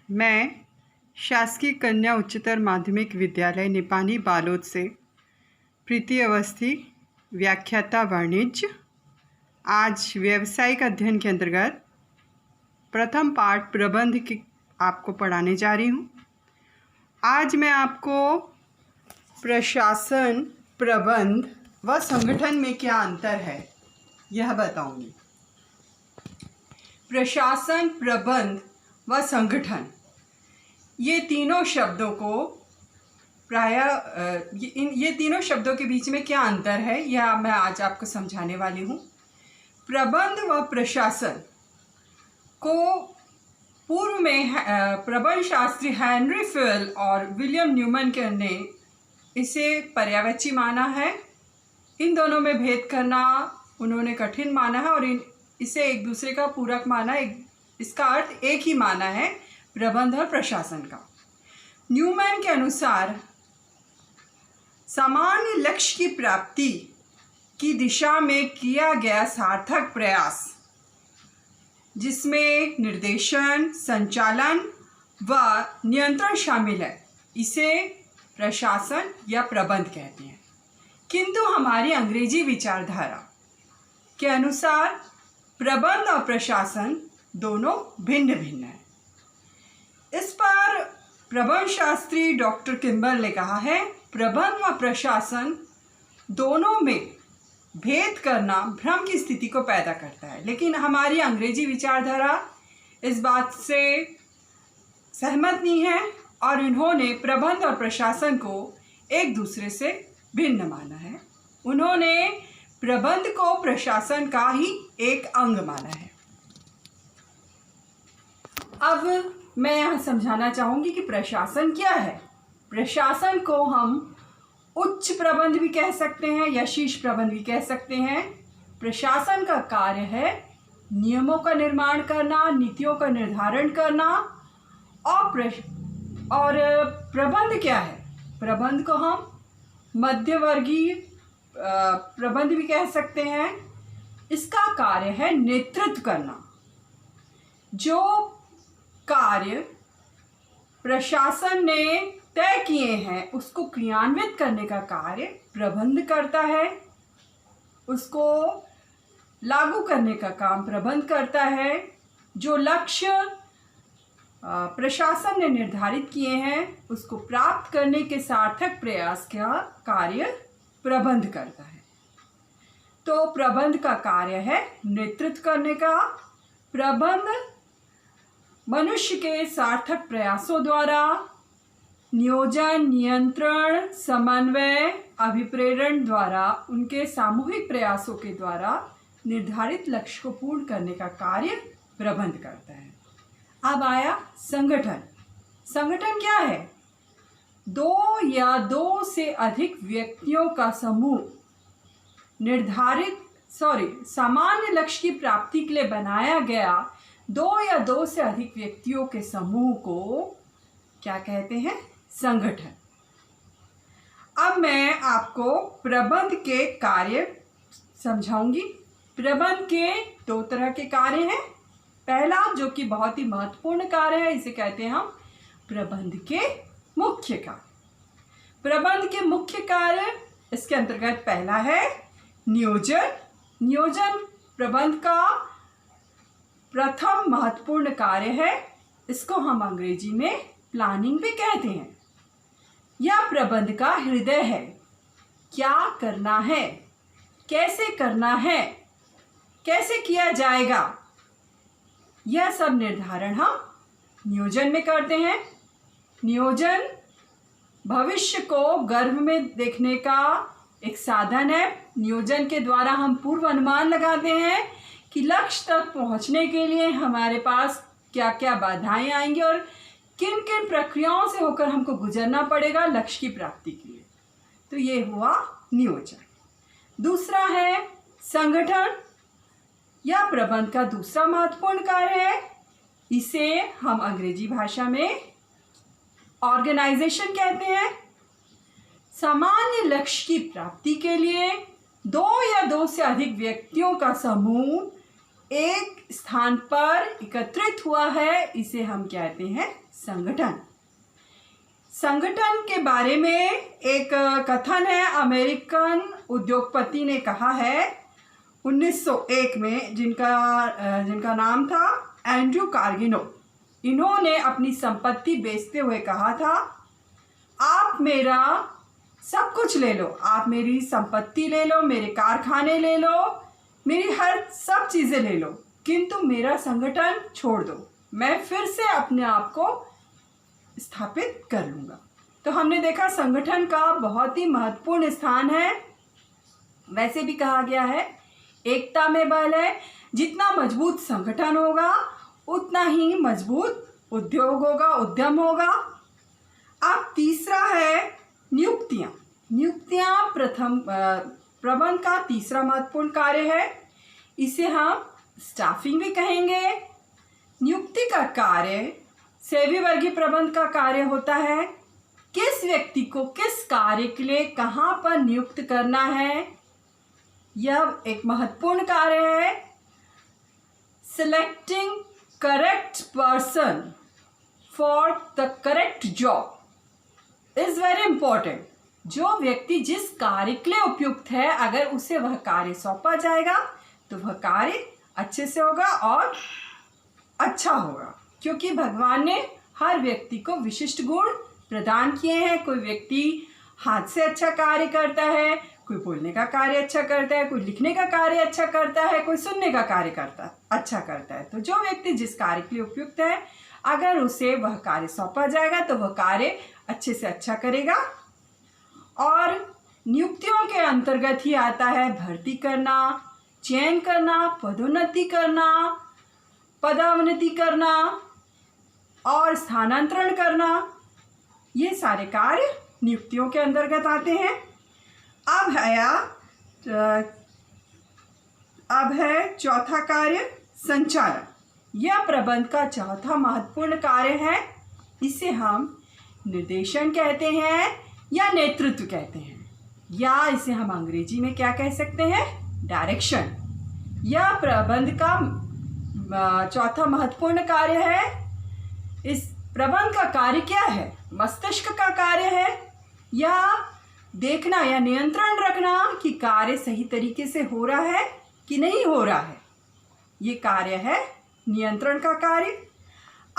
मैं शासकीय कन्या उच्चतर माध्यमिक विद्यालय निपानी बालोद से प्रीति अवस्थी, व्याख्याता वाणिज्य, आज व्यावसायिक अध्ययन के अंतर्गत प्रथम पाठ प्रबंध की आपको पढ़ाने जा रही हूँ। आज मैं आपको प्रशासन, प्रबंध व संगठन में क्या अंतर है यह बताऊंगी। प्रशासन, प्रबंध व संगठन, ये तीनों शब्दों को ये तीनों शब्दों के बीच में क्या अंतर है यह मैं आज आपको समझाने वाली हूँ। प्रबंध व प्रशासन को पूर्व में प्रबंध शास्त्री हेनरी फिल और विलियम न्यूमन ने इसे पर्यायवाची माना है। इन दोनों में भेद करना उन्होंने कठिन माना है और इसे एक दूसरे का पूरक माना, इसका अर्थ एक ही माना है, प्रबंध और प्रशासन का। न्यूमैन के अनुसार सामान्य लक्ष्य की प्राप्ति की दिशा में किया गया सार्थक प्रयास, जिसमें निर्देशन, संचालन व नियंत्रण शामिल है, इसे प्रशासन या प्रबंध कहते हैं। किंतु हमारी अंग्रेजी विचारधारा के अनुसार प्रबंध और प्रशासन दोनों भिन्न भिन्न हैं। इस पर प्रबंध शास्त्री डॉक्टर किम्बल ने कहा है, प्रबंध व प्रशासन दोनों में भेद करना भ्रम की स्थिति को पैदा करता है। लेकिन हमारी अंग्रेजी विचारधारा इस बात से सहमत नहीं है और इन्होंने प्रबंध और प्रशासन को एक दूसरे से भिन्न माना है। उन्होंने प्रबंध को प्रशासन का ही एक अंग माना है। अब मैं यहाँ समझाना चाहूँगी कि प्रशासन क्या है। प्रशासन को हम उच्च प्रबंध भी कह सकते हैं या शीर्ष प्रबंध भी कह सकते हैं। प्रशासन का कार्य है नियमों का निर्माण करना, नीतियों का निर्धारण करना। और प्रबंध क्या है? प्रबंध को हम मध्यवर्गीय प्रबंध भी कह सकते हैं। इसका कार्य है नेतृत्व करना। जो कार्य प्रशासन ने तय किए हैं उसको क्रियान्वित करने का कार्य प्रबंध करता है। उसको लागू करने का काम प्रबंध करता है। जो लक्ष्य प्रशासन ने निर्धारित किए हैं उसको प्राप्त करने के सार्थक प्रयास का कार्य प्रबंध करता है। तो प्रबंध का कार्य है नेतृत्व करने का। प्रबंध मनुष्य के सार्थक प्रयासों द्वारा नियोजन, नियंत्रण, समन्वय, अभिप्रेरण द्वारा उनके सामूहिक प्रयासों के द्वारा निर्धारित लक्ष्य को पूर्ण करने का कार्य प्रबंध करता है। अब आया संगठन। संगठन क्या है? दो या दो से अधिक व्यक्तियों का समूह सामान्य लक्ष्य की प्राप्ति के लिए बनाया गया दो या दो से अधिक व्यक्तियों के समूह को क्या कहते हैं? संगठन। अब मैं आपको प्रबंध के कार्य समझाऊंगी। प्रबंध के दो तरह के कार्य हैं। पहला, जो कि बहुत ही महत्वपूर्ण कार्य है, इसे कहते हैं हम प्रबंध के मुख्य कार्य। प्रबंध के मुख्य कार्य, इसके अंतर्गत पहला है नियोजन। नियोजन प्रबंध का प्रथम महत्वपूर्ण कार्य है। इसको हम अंग्रेजी में प्लानिंग भी कहते हैं। यह प्रबंध का हृदय है। क्या करना है, कैसे करना है, कैसे किया जाएगा, यह सब निर्धारण हम नियोजन में करते हैं। नियोजन भविष्य को गर्भ में देखने का एक साधन है। नियोजन के द्वारा हम पूर्व अनुमान लगाते हैं कि लक्ष्य तक पहुंचने के लिए हमारे पास क्या क्या बाधाएं आएंगी और किन किन प्रक्रियाओं से होकर हमको गुजरना पड़ेगा लक्ष्य की प्राप्ति के लिए। तो ये हुआ नियोजन। दूसरा है संगठन। यह प्रबंध का दूसरा महत्वपूर्ण कार्य है। इसे हम अंग्रेजी भाषा में ऑर्गेनाइजेशन कहते हैं। सामान्य लक्ष्य की प्राप्ति के लिए दो या दो से अधिक व्यक्तियों का समूह एक स्थान पर एकत्रित हुआ है, इसे हम कहते हैं संगठन। संगठन के बारे में एक कथन है, अमेरिकन उद्योगपति ने कहा है 1901 में, जिनका नाम था एंड्रू कार्गिनो। इन्होंने अपनी संपत्ति बेचते हुए कहा था, आप मेरा सब कुछ ले लो, आप मेरी संपत्ति ले लो, मेरे कारखाने ले लो, मेरी हर सब चीज़ें ले लो, किंतु मेरा संगठन छोड़ दो, मैं फिर से अपने आप को स्थापित कर लूँगा। तो हमने देखा संगठन का बहुत ही महत्वपूर्ण स्थान है। वैसे भी कहा गया है एकता में बल है, जितना मजबूत संगठन होगा उतना ही मजबूत उद्योग होगा, उद्यम होगा। अब तीसरा है नियुक्तियाँ। नियुक्तियाँ प्रबंध का तीसरा महत्वपूर्ण कार्य है, इसे हम स्टाफिंग भी कहेंगे। नियुक्ति का कार्य सेवी वर्गीय प्रबंध का कार्य होता है, किस व्यक्ति को किस कार्य के लिए कहाँ पर नियुक्त करना है, यह एक महत्वपूर्ण कार्य है। Selecting correct person for the correct job is very important. जो व्यक्ति जिस कार्य के लिए उपयुक्त है, अगर उसे वह कार्य सौंपा जाएगा तो वह कार्य अच्छे से होगा और अच्छा होगा, क्योंकि भगवान ने हर व्यक्ति को विशिष्ट गुण प्रदान किए हैं। कोई व्यक्ति हाथ से अच्छा कार्य करता है, कोई बोलने का कार्य अच्छा करता है, कोई लिखने का कार्य अच्छा करता है, कोई सुनने का कार्य अच्छा करता है। तो जो व्यक्ति जिस कार्य के लिए उपयुक्त है, अगर उसे वह कार्य सौंपा जाएगा तो वह कार्य अच्छे से अच्छा करेगा। और नियुक्तियों के अंतर्गत ही आता है भर्ती करना, चयन करना, पदोन्नति करना, पदावनति करना और स्थानांतरण करना। ये सारे कार्य नियुक्तियों के अंतर्गत आते हैं। अब है चौथा कार्य संचालन। यह प्रबंध का चौथा महत्वपूर्ण कार्य है। इसे हम निर्देशन कहते हैं या नेतृत्व कहते हैं, या इसे हम अंग्रेजी में क्या कह सकते हैं, डायरेक्शन। यह प्रबंध का चौथा महत्वपूर्ण कार्य है। इस प्रबंध का कार्य क्या है? मस्तिष्क का कार्य है, या देखना या नियंत्रण रखना कि कार्य सही तरीके से हो रहा है कि नहीं हो रहा है। ये कार्य है नियंत्रण का कार्य।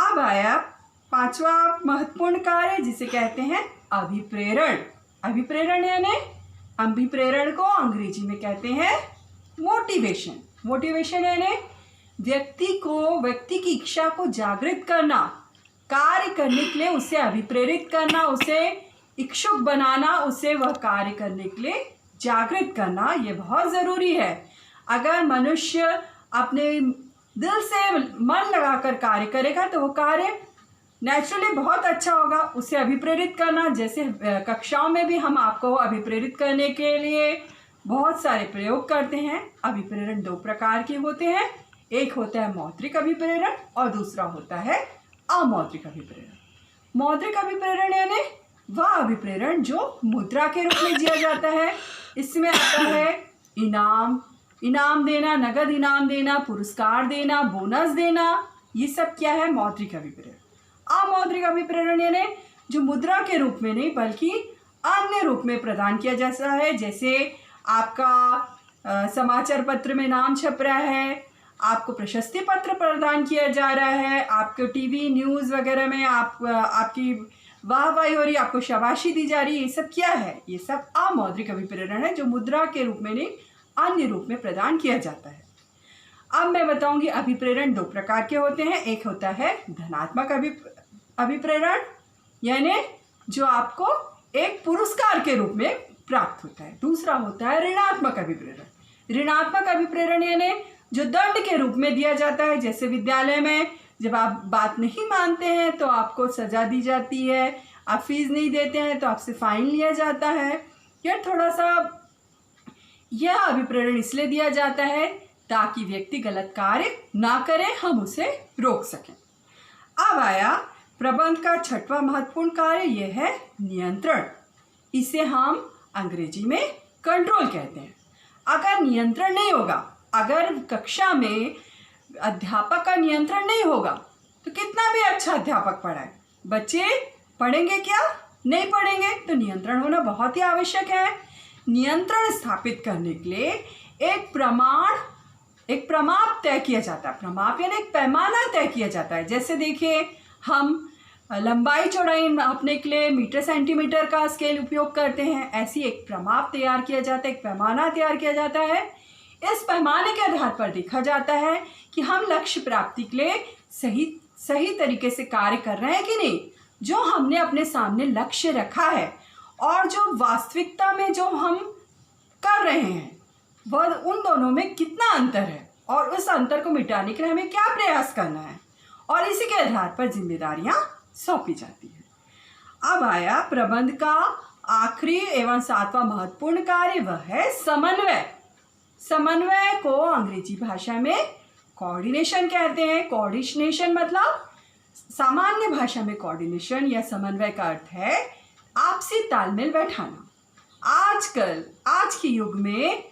अब आया पांचवा महत्वपूर्ण कार्य, जिसे कहते हैं अभिप्रेरण। अभिप्रेरण यानी अभिप्रेरण को अंग्रेजी में कहते हैं मोटिवेशन। मोटिवेशन यानी व्यक्ति की इच्छा को जागृत करना, कार्य करने के लिए उसे अभिप्रेरित करना, उसे इच्छुक बनाना, उसे वह कार्य करने के लिए जागृत करना। ये बहुत ज़रूरी है। अगर मनुष्य अपने दिल से मन लगाकर कार्य करेगा तो वो कार्य नेचुरली बहुत अच्छा होगा। उसे अभिप्रेरित करना, जैसे कक्षाओं में भी हम आपको अभिप्रेरित करने के लिए बहुत सारे प्रयोग करते हैं। अभिप्रेरण दो प्रकार के होते हैं, एक होता है मौद्रिक अभिप्रेरण और दूसरा होता है अमौद्रिक अभिप्रेरण। मौद्रिक अभिप्रेरण यानी वह अभिप्रेरण जो मुद्रा के रूप में दिया जाता है। इसमें आता है इनाम देना, नगद इनाम देना, पुरस्कार देना, बोनस देना। ये सब क्या है? मौद्रिक अभिप्रेरण। अमौद्रिक अभिप्रेरण यानी जो मुद्रा के रूप में नहीं बल्कि अन्य रूप में प्रदान किया जाता है। जैसे आपका समाचार पत्र में नाम छप रहा है, आपको प्रशस्ति पत्र प्रदान किया जा रहा है, आपको टीवी न्यूज़ वगैरह में आपकी वाहवाही हो रही, आपको शाबाशी दी जा रही है। ये सब क्या है? ये सब अमौद्रिक अभिप्रेरण है, जो मुद्रा के रूप में नहीं अन्य रूप में प्रदान किया जाता है। अब मैं बताऊंगी अभिप्रेरण दो प्रकार के होते हैं। एक होता है धनात्मक अभिप्रेरण, यानी जो आपको एक पुरस्कार के रूप में प्राप्त होता है। दूसरा होता है ऋणात्मक अभिप्रेरण। ऋणात्मक अभिप्रेरण यानी जो दंड के रूप में दिया जाता है। जैसे विद्यालय में जब आप बात नहीं मानते हैं तो आपको सजा दी जाती है, आप फीस नहीं देते हैं तो आपसे फाइन लिया जाता है। या थोड़ा सा यह अभिप्रेरण इसलिए दिया जाता है ताकि व्यक्ति गलत कार्य ना करे, हम उसे रोक सकें। अब आया प्रबंध का छठवां महत्वपूर्ण कार्य, यह है नियंत्रण। इसे हम अंग्रेजी में कंट्रोल कहते हैं। अगर नियंत्रण नहीं होगा, अगर कक्षा में अध्यापक का नियंत्रण नहीं होगा तो कितना भी अच्छा अध्यापक पढ़ाए, बच्चे पढ़ेंगे क्या? नहीं पढ़ेंगे। तो नियंत्रण होना बहुत ही आवश्यक है। नियंत्रण स्थापित करने के लिए एक प्रमाप तय किया जाता है। प्रमाप यानी एक पैमाना तय किया जाता है। जैसे देखिए, हम लंबाई चौड़ाई नापने के लिए मीटर सेंटीमीटर का स्केल उपयोग करते हैं। ऐसी एक प्रमाप तैयार किया जाता है, एक पैमाना तैयार किया जाता है। इस पैमाने के आधार पर देखा जाता है कि हम लक्ष्य प्राप्ति के लिए सही तरीके से कार्य कर रहे हैं कि नहीं। जो हमने अपने सामने लक्ष्य रखा है और जो वास्तविकता में जो हम कर रहे हैं, वह उन दोनों में कितना अंतर है और उस अंतर को मिटाने के लिए हमें क्या प्रयास करना है, और इसी के आधार पर जिम्मेदारियां सौंपी जाती है। अब आया प्रबंध का आखिरी एवं 7वां महत्वपूर्ण कार्य, वह है समन्वय। समन्वय को अंग्रेजी भाषा में कोऑर्डिनेशन कहते हैं। कोऑर्डिनेशन मतलब, सामान्य भाषा में कोऑर्डिनेशन या समन्वय का अर्थ है आपसी तालमेल बैठाना। आज के युग में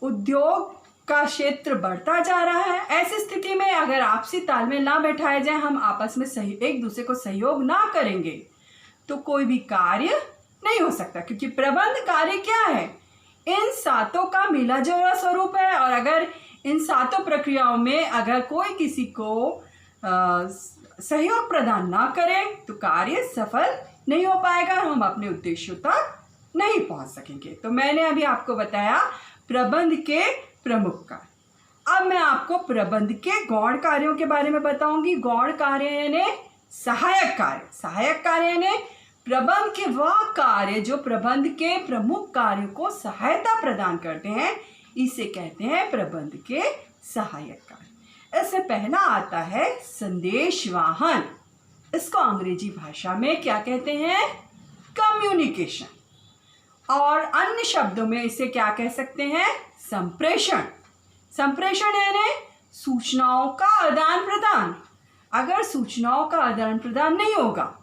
उद्योग का क्षेत्र बढ़ता जा रहा है। ऐसी स्थिति में अगर आपसी तालमेल ना बैठाया जाए, हम आपस में एक दूसरे को सहयोग ना करेंगे, तो कोई भी कार्य नहीं हो सकता। क्योंकि प्रबंध कार्य क्या है? इन सातों का मिला जुला स्वरूप है। और अगर इन सातों प्रक्रियाओं में अगर कोई किसी को सहयोग प्रदान ना करे, तो कार्य सफल नहीं हो पाएगा, हम अपने उद्देश्यों तक नहीं पहुंच सकेंगे। तो मैंने अभी आपको बताया प्रबंध के प्रमुख कार्य। अब मैं आपको प्रबंध के गौण कार्यों के बारे में बताऊंगी। गौण कार्य यानी सहायक कार्य। सहायक कार्य यानी प्रबंध के वह कार्य जो प्रबंध के प्रमुख कार्यों को सहायता प्रदान करते हैं, इसे कहते हैं प्रबंध के सहायक कार्य। इससे पहला आता है संदेशवाहन। इसको अंग्रेजी भाषा में क्या कहते हैं? कम्युनिकेशन। और अन्य शब्दों में इसे क्या कह सकते हैं? संप्रेषण। संप्रेषण यानी सूचनाओं का आदान प्रदान। अगर सूचनाओं का आदान प्रदान नहीं होगा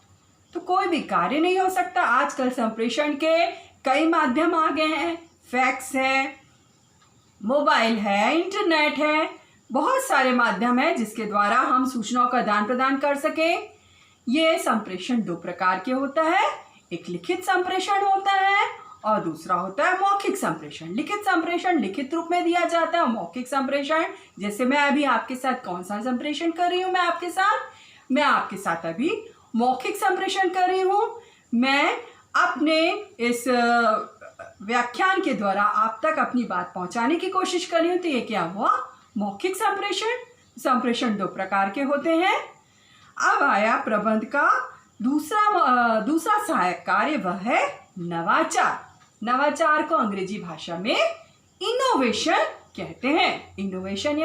तो कोई भी कार्य नहीं हो सकता। आजकल संप्रेषण के कई माध्यम आ गए हैं। फैक्स है, मोबाइल है, इंटरनेट है, बहुत सारे माध्यम हैं जिसके द्वारा हम सूचनाओं का आदान प्रदान कर सकें। ये संप्रेषण दो प्रकार के होता है। एक लिखित संप्रेषण होता है और दूसरा होता है मौखिक संप्रेषण। लिखित संप्रेषण लिखित रूप में दिया जाता है। मौखिक संप्रेषण, जैसे मैं अभी आपके साथ कौन सा संप्रेषण कर रही हूँ, मैं आपके साथ अभी मौखिक संप्रेषण कर रही हूँ। मैं अपने इस व्याख्यान के द्वारा आप तक अपनी बात पहुंचाने की कोशिश कर रही हूँ। तो ये क्या हुआ? मौखिक संप्रेषण। संप्रेषण दो प्रकार के होते हैं। अब आया प्रबंध का दूसरा सहायक कार्य, वह है नवाचार। नवाचार को अंग्रेजी भाषा में इनोवेशन कहते हैं। इनोवेशन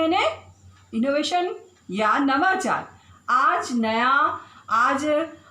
या नवाचार। आज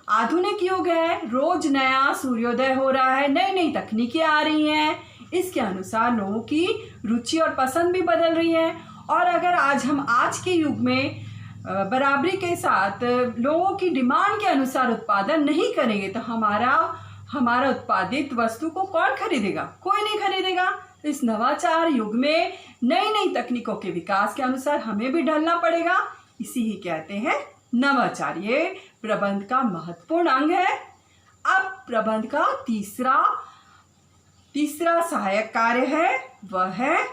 आधुनिक युग है, रोज नया सूर्योदय हो रहा है, नई नई तकनीकें आ रही हैं। इसके अनुसार लोगों की रुचि और पसंद भी बदल रही है। और अगर हम आज के युग में बराबरी के साथ लोगों की डिमांड के अनुसार उत्पादन नहीं करेंगे, तो हमारा उत्पादित वस्तु को कौन खरीदेगा? कोई नहीं खरीदेगा। इस नवाचार युग में नई नई तकनीकों के विकास के अनुसार हमें भी ढलना पड़ेगा। इसी ही कहते हैं नवाचार। ये प्रबंध का महत्वपूर्ण अंग है। अब प्रबंध का तीसरा सहायक कार्य है, वह है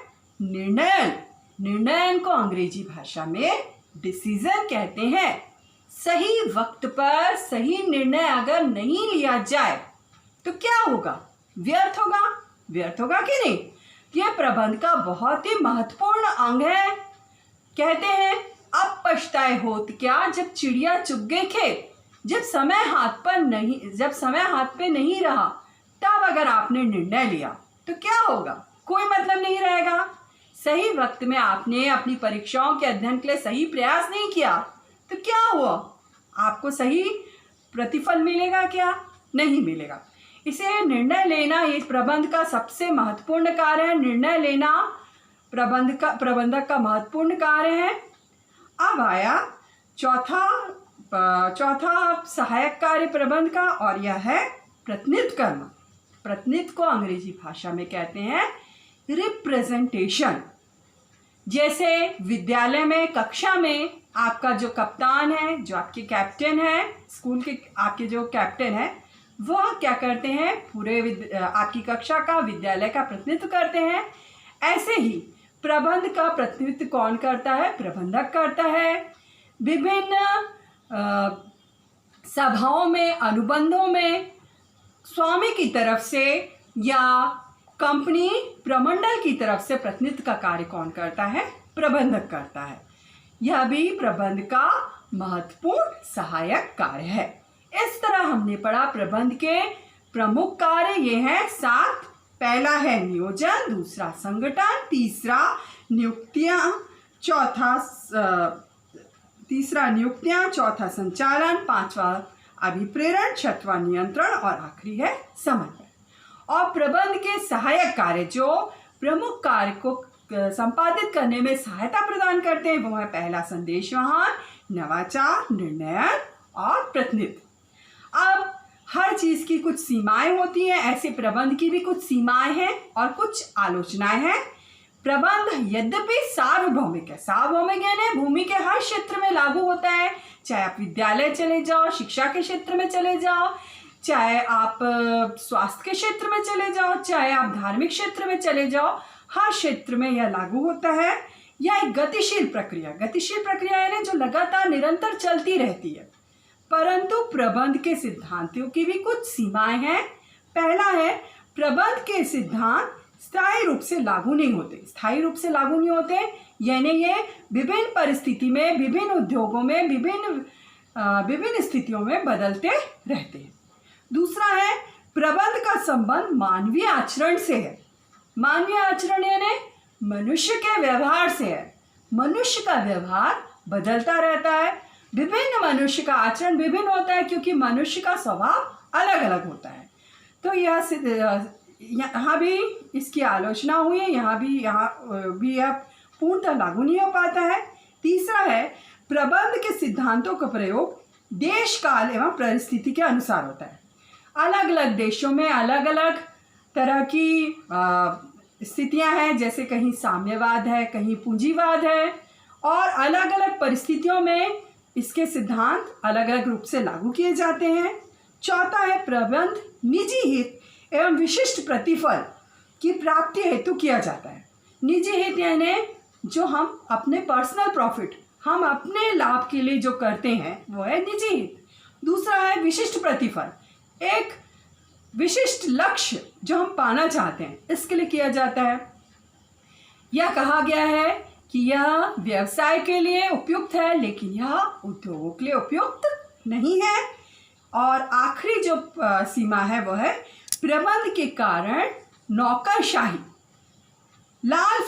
निर्णयन। निर्णयन को अंग्रेजी भाषा में डिसीजन कहते हैं। सही वक्त पर सही निर्णय अगर नहीं लिया जाए तो क्या होगा? व्यर्थ होगा कि नहीं? यह प्रबंध का बहुत ही महत्वपूर्ण अंग है। कहते हैं अब पछताए होत क्या, जब चिड़िया चुग गई खेत। जब समय हाथ पे नहीं रहा, तब अगर आपने निर्णय लिया तो क्या होगा? कोई मतलब नहीं रहेगा। सही वक्त में आपने अपनी परीक्षाओं के अध्ययन के लिए सही प्रयास नहीं किया तो क्या हुआ? आपको सही प्रतिफल मिलेगा क्या? नहीं मिलेगा। इसे निर्णय लेना ये प्रबंध का सबसे महत्वपूर्ण कार्य है। निर्णय लेना प्रबंधक का महत्वपूर्ण कार्य है। अब आया चौथा सहायक कार्य प्रबंध का, और यह है प्रतिनिधित्व करना। प्रतिनिधित्व को अंग्रेजी भाषा में कहते हैं रिप्रेजेंटेशन। जैसे विद्यालय में कक्षा में आपका जो कप्तान है, जो आपके कैप्टन है, स्कूल के आपके जो कैप्टन है, वह क्या करते हैं, पूरे आपकी कक्षा का, विद्यालय का प्रतिनिधित्व करते हैं। ऐसे ही प्रबंध का प्रतिनिधित्व कौन करता है? प्रबंधक करता है। विभिन्न सभाओं में, अनुबंधों में स्वामी की तरफ से या कंपनी प्रमंडल की तरफ से प्रतिनिधित्व का कार्य कौन करता है? प्रबंधक करता है। यह भी प्रबंध का महत्वपूर्ण सहायक कार्य है। इस तरह हमने पढ़ा प्रबंध के प्रमुख कार्य ये हैं 7। पहला है नियोजन, दूसरा संगठन, तीसरा नियुक्तियां, चौथा संचालन, पांचवा अभिप्रेरण, छठवां नियंत्रण और आखिरी है समन्वय। और प्रबंध के सहायक कार्य जो प्रमुख कार्य को संपादित करने में सहायता प्रदान करते हैं वो है पहला संदेशवहन, नवाचार, निर्णयन और प्रतिनिधित्व। अब हर चीज की कुछ सीमाएं होती हैं, ऐसे प्रबंध की भी कुछ सीमाएं हैं और कुछ आलोचनाएं हैं। प्रबंध यद्यपि सार्वभौमिक है, सार्वभौमिक यानी भूमि के हर क्षेत्र में लागू होता है, चाहे आप विद्यालय चले जाओ, शिक्षा के क्षेत्र में चले जाओ, चाहे आप स्वास्थ्य के क्षेत्र में चले जाओ, चाहे आप धार्मिक क्षेत्र में चले जाओ, हर क्षेत्र में यह लागू होता है। यह एक गतिशील प्रक्रिया यानी जो लगातार निरंतर चलती रहती है। परंतु प्रबंध के सिद्धांतों की भी कुछ सीमाएं हैं। पहला है प्रबंध के सिद्धांत स्थायी रूप से लागू नहीं होते, यानी ये विभिन्न परिस्थिति में, विभिन्न उद्योगों में, विभिन्न स्थितियों में बदलते रहते हैं। दूसरा है प्रबंध का संबंध मानवीय आचरण से है। मानवीय आचरण यानी मनुष्य के व्यवहार से है। मनुष्य का व्यवहार बदलता रहता है। विभिन्न मनुष्य का आचरण विभिन्न होता है क्योंकि मनुष्य का स्वभाव अलग अलग होता है। तो यहाँ भी इसकी आलोचना हुई है, यहाँ भी यह पूर्णतः लागू नहीं हो पाता है। तीसरा है प्रबंध के सिद्धांतों का प्रयोग देश, काल एवं परिस्थिति के अनुसार होता है। अलग अलग देशों में अलग अलग तरह की स्थितियां हैं, जैसे कहीं साम्यवाद है, कहीं पूंजीवाद है, और अलग अलग परिस्थितियों में इसके सिद्धांत अलग अलग रूप से लागू किए जाते हैं। चौथा है प्रबंध निजी हित एवं विशिष्ट प्रतिफल की प्राप्ति हेतु किया जाता है। निजी हित यानी जो हम अपने पर्सनल प्रॉफिट, हम अपने लाभ के लिए जो करते हैं वो है निजी हित। दूसरा है विशिष्ट प्रतिफल, एक विशिष्ट लक्ष्य जो हम पाना चाहते हैं इसके लिए किया जाता है। यह कहा गया है कि यह व्यवसाय के लिए उपयुक्त है लेकिन यह उद्योगों के लिए उपयुक्त नहीं है। और आखिरी जो सीमा है वो है प्रबंध के कारण नौकरशाही, लाल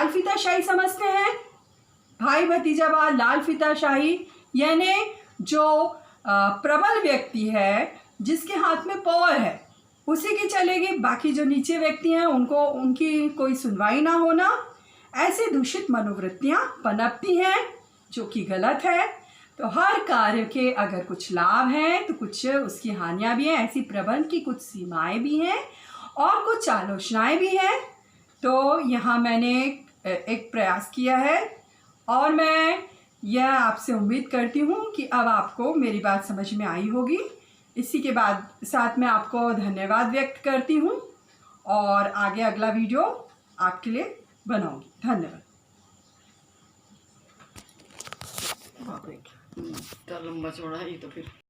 फीताशाही समझते हैं, भाई भतीजावाद, लाल फीताशाही यानी जो प्रबल व्यक्ति है जिसके हाथ में पावर है उसी की चलेगी, बाकी जो नीचे व्यक्ति हैं उनकी कोई सुनवाई ना होना। ऐसे दूषित मनोवृत्तियां पनपती हैं जो कि गलत है। तो हर कार्य के अगर कुछ लाभ हैं तो कुछ उसकी हानियां भी हैं। ऐसी प्रबंध की कुछ सीमाएं भी हैं और कुछ आलोचनाएं भी हैं। तो यहाँ मैंने एक प्रयास किया है और मैं यह आपसे उम्मीद करती हूँ कि अब आपको मेरी बात समझ में आई होगी। इसी के साथ मैं आपको धन्यवाद व्यक्त करती हूँ और आगे अगला वीडियो आपके लिए बनाऊंगी। धन्यवाद। लंबा चौड़ा है ये तो फिर